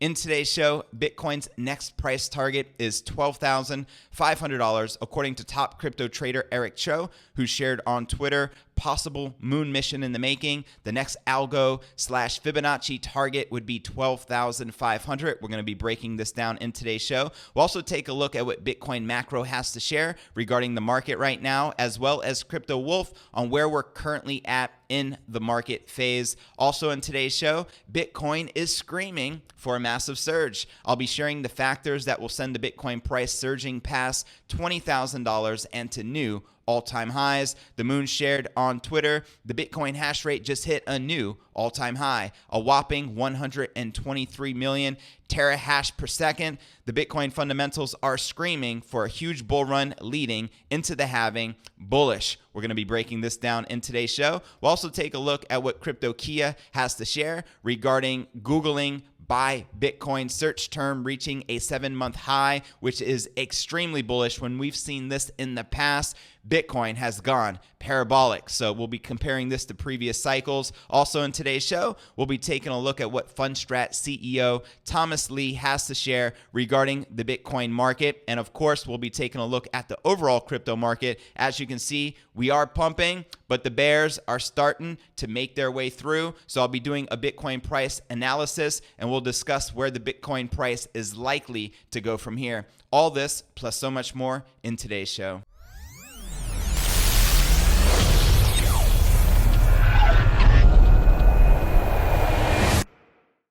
In today's show, Bitcoin's next price target is $12,500, according to top crypto trader Eric Choe, who shared on Twitter, possible moon mission in the making. The next algo/Fibonacci target would be 12,500. We're going to be breaking this down in today's show. We'll also take a look at what Bitcoin Macro has to share regarding the market right now, as well as Crypto Wolf on where we're currently at in the market phase. Also in today's show, Bitcoin is screaming for a massive surge. I'll be sharing the factors that will send the Bitcoin price surging past $20,000 and to new all-time highs. The moon shared on Twitter, the Bitcoin hash rate just hit a new all-time high, a whopping 123 million terahash per second. The Bitcoin fundamentals are screaming for a huge bull run leading into the halving. Bullish. We're going to be breaking this down in today's show. We'll also take a look at what Crypto Kia has to share regarding Googling buy Bitcoin search term reaching a 7-month high, which is extremely bullish. When we've seen this in the past, Bitcoin has gone parabolic. So we'll be comparing this to previous cycles. Also in today's show, we'll be taking a look at what Fundstrat CEO Thomas Lee has to share regarding the Bitcoin market. And of course, we'll be taking a look at the overall crypto market. As you can see, we are pumping, but the bears are starting to make their way through. So I'll be doing a Bitcoin price analysis, and we'll discuss where the Bitcoin price is likely to go from here. All this plus so much more in today's show.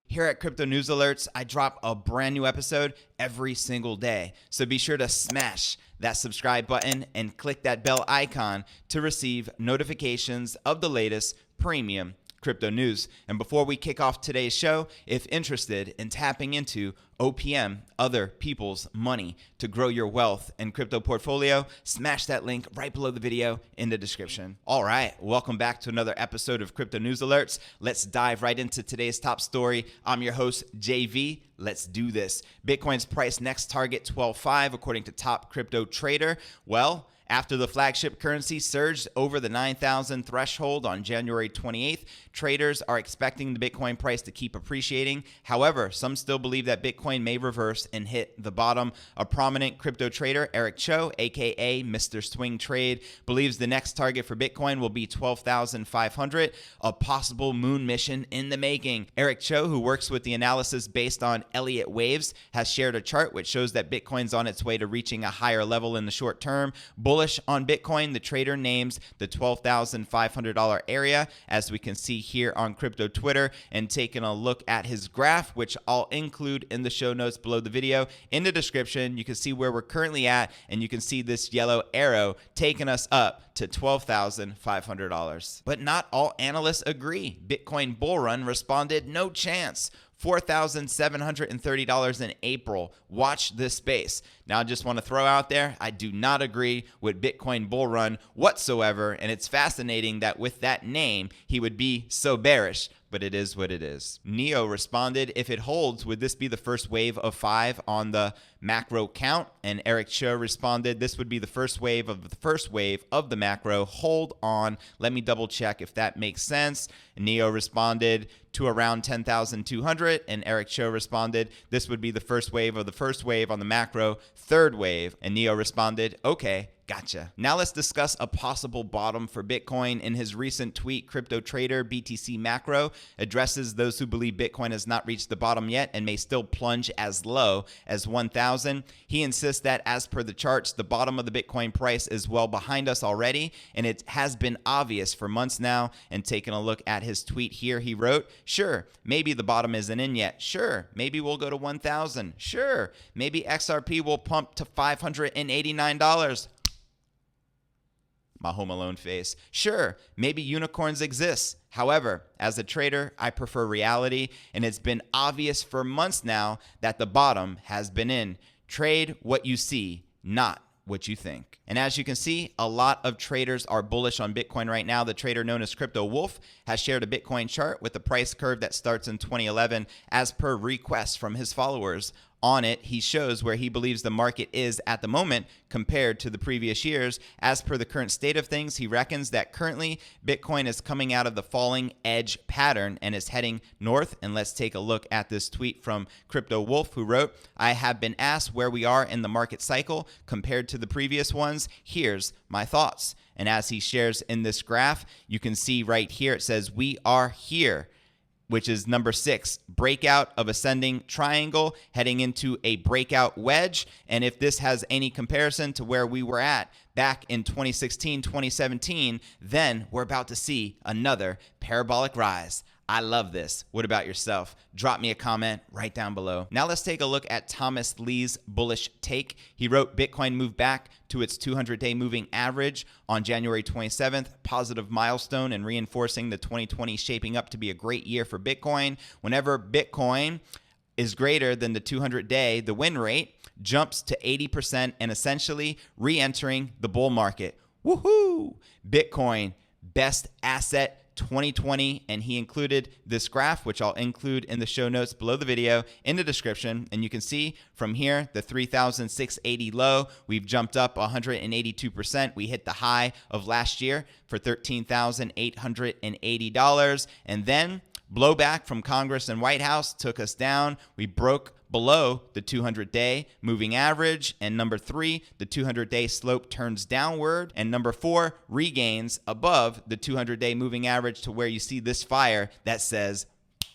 Here at Crypto News Alerts, I drop a brand new episode every single day. So be sure to smash that subscribe button and click that bell icon to receive notifications of the latest premium crypto news. And before we kick off today's show, if interested in tapping into OPM, other people's money, to grow your wealth and crypto portfolio, smash that link right below the video in the description. All right, welcome back to another episode of Crypto News Alerts. Let's dive right into today's top story. I'm your host, JV. Let's do this. Bitcoin's price next target 12.5, according to top crypto trader. Well, after the flagship currency surged over the 9,000 threshold on January 28th, traders are expecting the Bitcoin price to keep appreciating. However, some still believe that Bitcoin may reverse and hit the bottom. A prominent crypto trader, Eric Choe, aka Mr. Swing Trade, believes the next target for Bitcoin will be 12,500, a possible moon mission in the making. Eric Choe, who works with the analysis based on Elliot Waves, has shared a chart which shows that Bitcoin's on its way to reaching a higher level in the short term. Bullish on Bitcoin, the trader names the $12,500 area, as we can see here on crypto Twitter, and taking a look at his graph, which I'll include in the show notes below the video. In the description, you can see where we're currently at, and you can see this yellow arrow taking us up to $12,500. But not all analysts agree. Bitcoin Bull Run responded, no chance. $4,730 in April. Watch this space. Now, I just want to throw out there, I do not agree with Bitcoin Bull Run whatsoever, and it's fascinating that with that name, he would be so bearish, but it is what it is. Neo responded, if it holds, would this be the first wave of 5 on the macro count? And Eric Choe responded, this would be the first wave of the macro. Hold on. Let me double check if that makes sense. Neo responded to around 10,200, and Eric Choe responded, this would be the first wave of the first wave on the macro, third wave. And Neo responded, okay, gotcha. Now let's discuss a possible bottom for Bitcoin. In his recent tweet, crypto trader BTC Macro addresses those who believe Bitcoin has not reached the bottom yet and may still plunge as low as 1,000. He insists that as per the charts, the bottom of the Bitcoin price is well behind us already, and it has been obvious for months now. And taking a look at his tweet here, he wrote, sure, maybe the bottom isn't in yet. Sure, maybe we'll go to 1,000. Sure, maybe XRP will pump to $589. My Home Alone face. Sure, maybe unicorns exist. However, as a trader, I prefer reality, and it's been obvious for months now that the bottom has been in. Trade what you see, not what you think. And as you can see, a lot of traders are bullish on Bitcoin right now. The trader known as Crypto Wolf has shared a Bitcoin chart with the price curve that starts in 2011 as per request from his followers. on it, he shows where he believes the market is at the moment compared to the previous years. As per the current state of things, he reckons that currently Bitcoin is coming out of the falling edge pattern and is heading north. And let's take a look at this tweet from Crypto Wolf, who wrote, "I have been asked where we are in the market cycle compared to the previous ones. Here's my thoughts." And as he shares in this graph, you can see right here, it says we are here, which is number 6, breakout of ascending triangle heading into a breakout wedge. And if this has any comparison to where we were at back in 2016, 2017, then we're about to see another parabolic rise. I love this. What about yourself? Drop me a comment right down below. Now let's take a look at Thomas Lee's bullish take. He wrote, Bitcoin moved back to its 200-day moving average on January 27th, positive milestone and reinforcing the 2020 shaping up to be a great year for Bitcoin. Whenever Bitcoin is greater than the 200-day, the win rate jumps to 80% and essentially re-entering the bull market. Woohoo! Bitcoin, best asset 2020, and he included this graph, which I'll include in the show notes below the video in the description. And you can see from here, the 3,680 low, we've jumped up 182%. We hit the high of last year for $13,880. And then blowback from Congress and White House took us down. We broke below the 200-day moving average. And number 3, the 200-day slope turns downward. And number 4, regains above the 200-day moving average to where you see this fire that says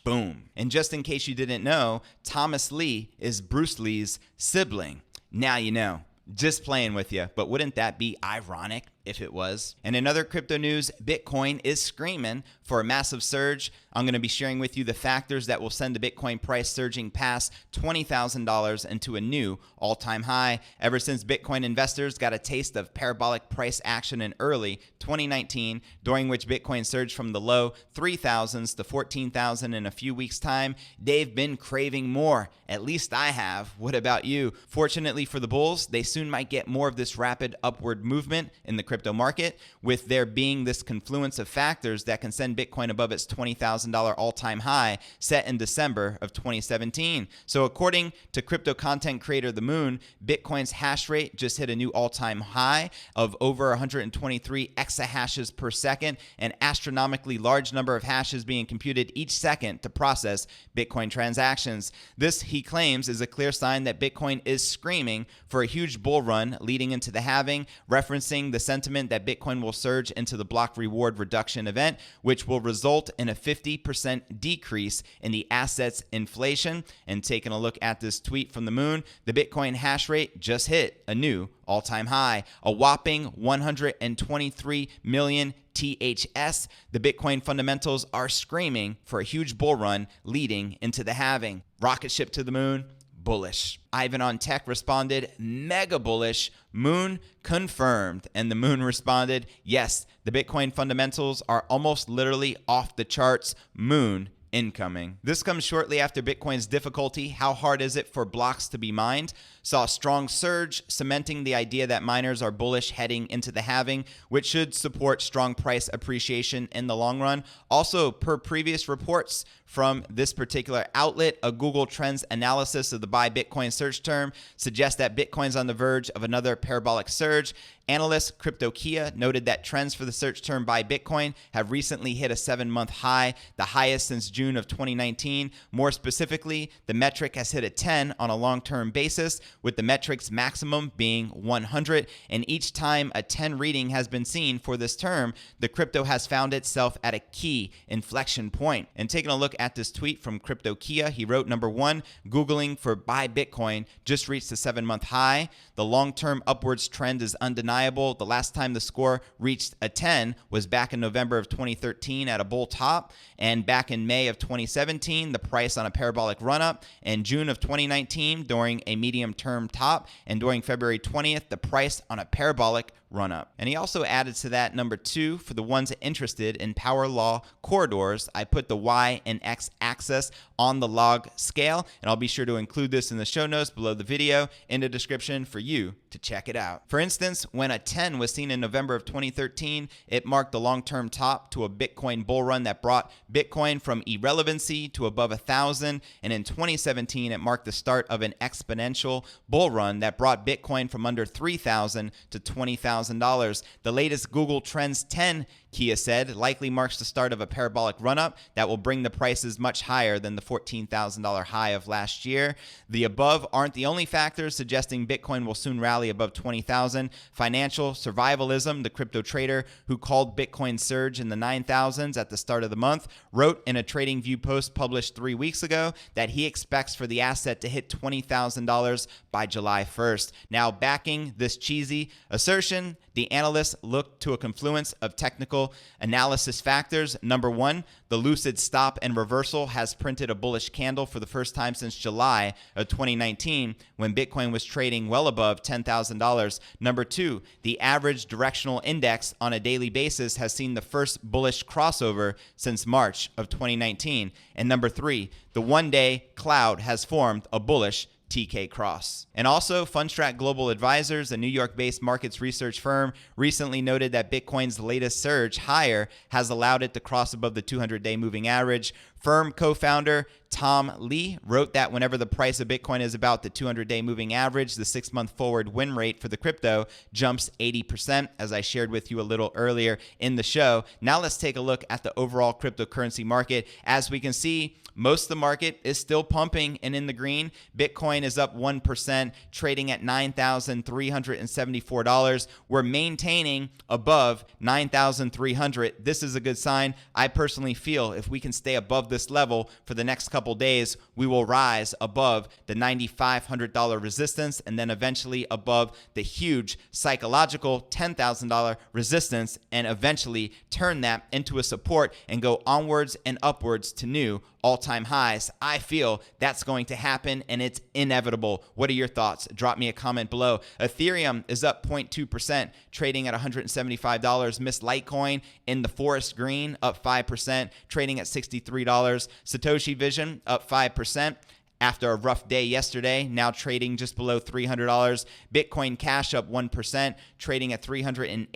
boom. And just in case you didn't know, Thomas Lee is Bruce Lee's sibling. Now you know. Just playing with you, but wouldn't that be ironic if it was? And in other crypto news, Bitcoin is screaming for a massive surge. I'm going to be sharing with you the factors that will send the Bitcoin price surging past $20,000 into a new all-time high. Ever since Bitcoin investors got a taste of parabolic price action in early 2019, during which Bitcoin surged from the low 3,000s to 14,000 in a few weeks' time, they've been craving more. At least I have. What about you? Fortunately for the bulls, they soon might get more of this rapid upward movement in the crypto market, with there being this confluence of factors that can send Bitcoin above its $20,000 all-time high set in December of 2017. So according to crypto content creator The Moon, Bitcoin's hash rate just hit a new all-time high of over 123 exahashes per second, an astronomically large number of hashes being computed each second to process Bitcoin transactions. This, he claims, is a clear sign that Bitcoin is screaming for a huge bull run leading into the halving, referencing the sentiment that Bitcoin will surge into the block reward reduction event, which will result in a 50% decrease in the asset's inflation. And taking a look at this tweet from The Moon, the Bitcoin hash rate just hit a new all-time high, a whopping 123 million THS. The Bitcoin fundamentals are screaming for a huge bull run leading into the halving. Rocket ship to the moon, bullish. Ivan on Tech responded, mega bullish. Moon confirmed. And the Moon responded, yes, the Bitcoin fundamentals are almost literally off the charts. Moon incoming. This comes shortly after Bitcoin's difficulty, how hard is it for blocks to be mined, saw a strong surge, cementing the idea that miners are bullish heading into the halving, which should support strong price appreciation in the long run. Also, per previous reports from this particular outlet, a Google Trends analysis of the Buy Bitcoin search term suggests that Bitcoin's on the verge of another parabolic surge. Analyst CryptoKia noted that trends for the search term Buy Bitcoin have recently hit a 7-month high, the highest since June of 2019. More specifically, the metric has hit a 10 on a long-term basis, with the metric's maximum being 100. And each time a 10 reading has been seen for this term, the crypto has found itself at a key inflection point. And taking a look at this tweet from CryptoKia, he wrote, number 1, Googling for Buy Bitcoin just reached a 7-month high. The long-term upwards trend is undeniable. The last time the score reached a 10 was back in November of 2013 at a bull top, and back in May of 2017, the price on a parabolic run-up, and June of 2019 during a medium-term top, and during February 20th, the price on a parabolic run up. And he also added to that, number 2, for the ones interested in power law corridors, I put the Y and X axis on the log scale, and I'll be sure to include this in the show notes below the video in the description for you to check it out. For instance, when a 10 was seen in November of 2013, it marked the long-term top to a Bitcoin bull run that brought Bitcoin from irrelevancy to above 1,000, and in 2017, it marked the start of an exponential bull run that brought Bitcoin from under $3,000 to $20,000. The latest Google Trends 10, Kia said, likely marks the start of a parabolic run-up that will bring the prices much higher than the $14,000 high of last year. The above aren't the only factors suggesting Bitcoin will soon rally above 20,000. Financial Survivalism, the crypto trader who called Bitcoin's surge in the 9,000s at the start of the month, wrote in a TradingView post published 3 weeks ago that he expects for the asset to hit $20,000 by July 1st. Now, backing this cheesy assertion, the analysts look to a confluence of technical analysis factors. Number 1, the Lucid stop and reversal has printed a bullish candle for the first time since July of 2019, when Bitcoin was trading well above $10,000. Number 2, the average directional index on a daily basis has seen the first bullish crossover since March of 2019. And number 3, the one-day cloud has formed a bullish TK cross. And also, Fundstrat Global Advisors, a New York-based markets research firm, recently noted that Bitcoin's latest surge higher has allowed it to cross above the 200-day moving average. Firm co-founder Tom Lee wrote that whenever the price of Bitcoin is about the 200-day moving average, the 6-month forward win rate for the crypto jumps 80%, as I shared with you a little earlier in the show. Now let's take a look at the overall cryptocurrency market. As we can see, most of the market is still pumping and in the green. Bitcoin is up 1%, trading at $9,374. We're maintaining above 9,300. This is a good sign. I personally feel if we can stay above this level for the next couple days, we will rise above the $9,500 resistance and then eventually above the huge psychological $10,000 resistance and eventually turn that into a support and go onwards and upwards to new all-time highs. I feel that's going to happen and it's inevitable. What are your thoughts? Drop me a comment below. Ethereum is up 0.2%, trading at $175. Miss Litecoin in the forest green, up 5%, trading at $63. Satoshi Vision up 5%. After a rough day yesterday, now trading just below $300. Bitcoin Cash up 1%, trading at $387.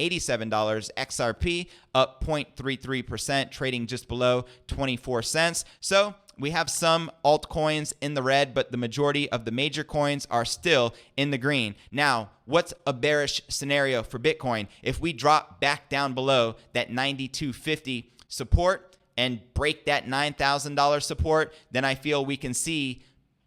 XRP up 0.33%, trading just below 24 cents. So we have some altcoins in the red, but the majority of the major coins are still in the green. Now, what's a bearish scenario for Bitcoin? If we drop back down below that 92.50 support and break that $9,000 support, then I feel we can see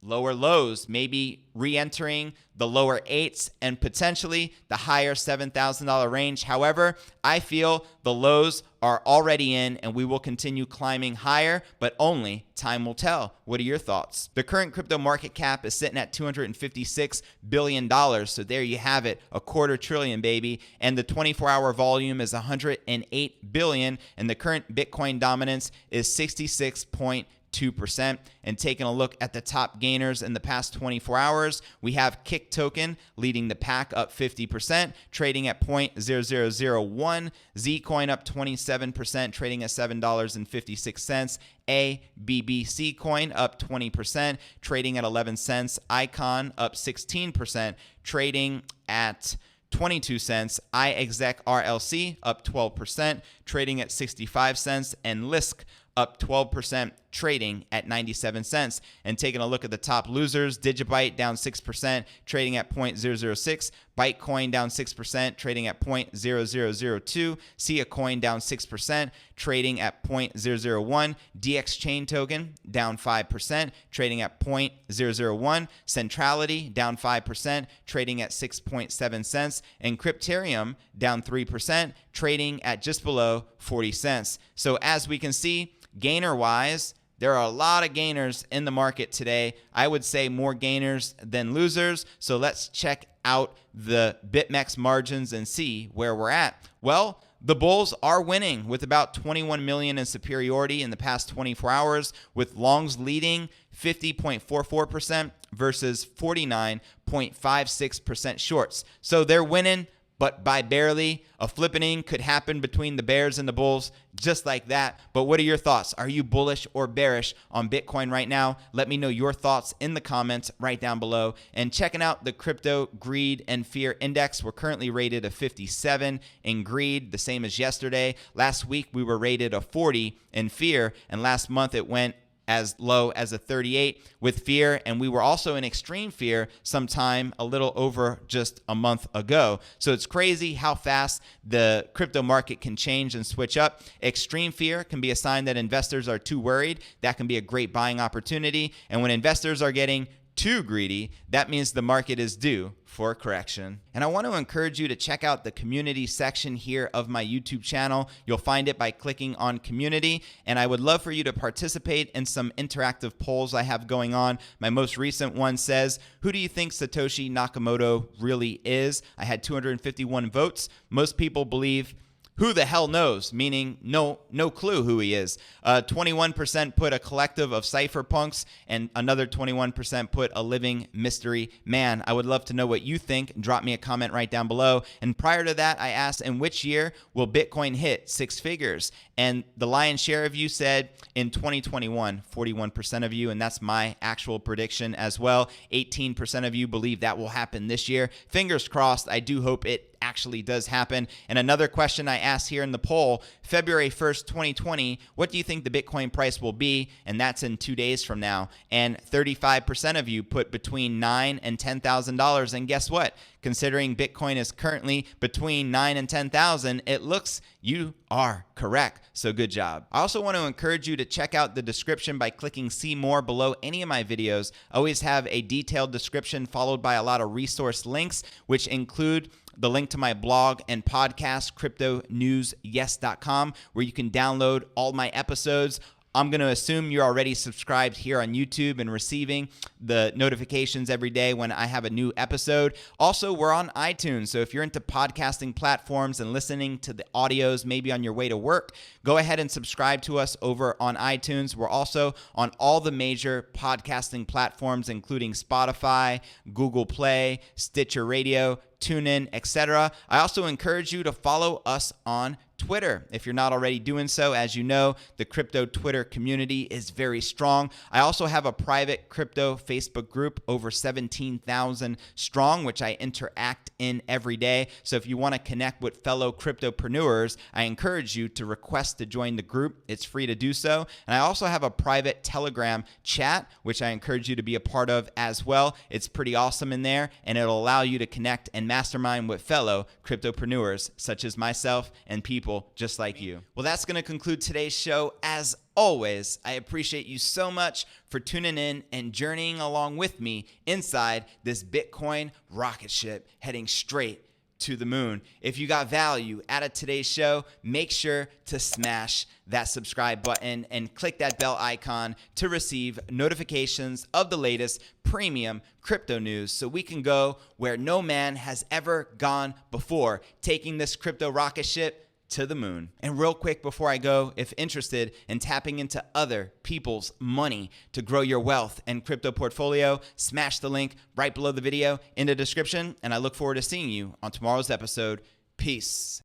lower lows, maybe re-entering the lower 8s and potentially the higher $7,000 range. However, I feel the lows are already in and we will continue climbing higher, but only time will tell. What are your thoughts? The current crypto market cap is sitting at $256 billion. So there you have it, $250 billion, baby. And the 24-hour volume is 108 billion. And the current Bitcoin dominance is 66.2%. And taking a look at the top gainers in the past 24 hours, we have Kick Token leading the pack up 50%, trading at 0.0001. Zcoin up 27%, trading at $7.56. ABBC coin up 20%, trading at 11 cents. Icon up 16%, trading at 22 cents. iExec RLC up 12%, trading at 65 cents. And Lisk up 12%, trading at 97 cents. And taking a look at the top losers, Digibyte down 6%, trading at 0.006. Bytecoin down 6%, trading at 0.0002. Sia Coin down 6%, trading at 0.001. DX Chain Token down 5%, trading at 0.001. Centrality down 5%, trading at 6.7 cents. And Crypterium down 3%, trading at just below 40 cents. So as we can see, gainer-wise, there are a lot of gainers in the market today. I would say more gainers than losers. So let's check out the BitMEX margins and see where we're at. Well, the bulls are winning with about 21 million in superiority in the past 24 hours, with longs leading 50.44% versus 49.56% shorts. So they're winning, but by barely. A flippening could happen between the bears and the bulls just like that. But what are your thoughts? Are you bullish or bearish on Bitcoin right now? Let me know your thoughts in the comments right down below. And checking out the crypto greed and fear index, we're currently rated a 57 in greed, the same as yesterday. Last week we were rated a 40 in fear, and last month it went as low as a 38 with fear, and we were also in extreme fear sometime a little over just a month ago. So it's crazy how fast the crypto market can change and switch up. Extreme fear can be a sign that investors are too worried. That can be a great buying opportunity. And when investors are getting too greedy, that means the market is due for a correction. And I want to encourage you to check out the community section here of my YouTube channel. You'll find it by clicking on community, and I would love for you to participate in some interactive polls I have going on. My most recent one says, who do you think Satoshi Nakamoto really is? I had 251 votes. Most people believe who the hell knows, meaning no clue who he is. 21% put a collective of cypherpunks, and another 21% put a living mystery man. I would love to know what you think. Drop me a comment right down below. And prior to that, I asked, in which year will Bitcoin hit 6 figures? And the lion's share of you said in 2021, 41% of you, and that's my actual prediction as well. 18% of you believe that will happen this year. Fingers crossed. I do hope it actually does happen. And another question I asked here in the poll, February 1st, 2020, what do you think the Bitcoin price will be? And that's in 2 days from now. And 35% of you put between $9,000 and $10,000. And guess what? Considering Bitcoin is currently between $9,000 and $10,000, it looks you are correct. So good job. I also want to encourage you to check out the description by clicking see more below any of my videos. I always have a detailed description followed by a lot of resource links, which include the link to my blog and podcast, cryptonewsyes.com, where you can download all my episodes. I'm going to assume you're already subscribed here on YouTube and receiving the notifications every day when I have a new episode. Also, we're on iTunes, so if you're into podcasting platforms and listening to the audios maybe on your way to work, go ahead and subscribe to us over on iTunes. We're also on all the major podcasting platforms, including Spotify, Google Play, Stitcher Radio, TuneIn, etc. I also encourage you to follow us on Twitter if you're not already doing so. As you know, the crypto Twitter community is very strong. I also have a private crypto Facebook group, over 17,000 strong, which I interact in every day. So if you want to connect with fellow cryptopreneurs, I encourage you to request to join the group. It's free to do so. And I also have a private Telegram chat, which I encourage you to be a part of as well. It's pretty awesome in there, and it'll allow you to connect and mastermind with fellow cryptopreneurs such as myself and people just like you. Well, that's going to conclude today's show. As always, I appreciate you so much for tuning in and journeying along with me inside this Bitcoin rocket ship heading straight to the moon. If you got value out of today's show, make sure to smash that subscribe button and click that bell icon to receive notifications of the latest premium crypto news, so we can go where no man has ever gone before, taking this crypto rocket ship to the moon. And real quick before I go, if interested in tapping into other people's money to grow your wealth and crypto portfolio, smash the link right below the video in the description, and I look forward to seeing you on tomorrow's episode. Peace.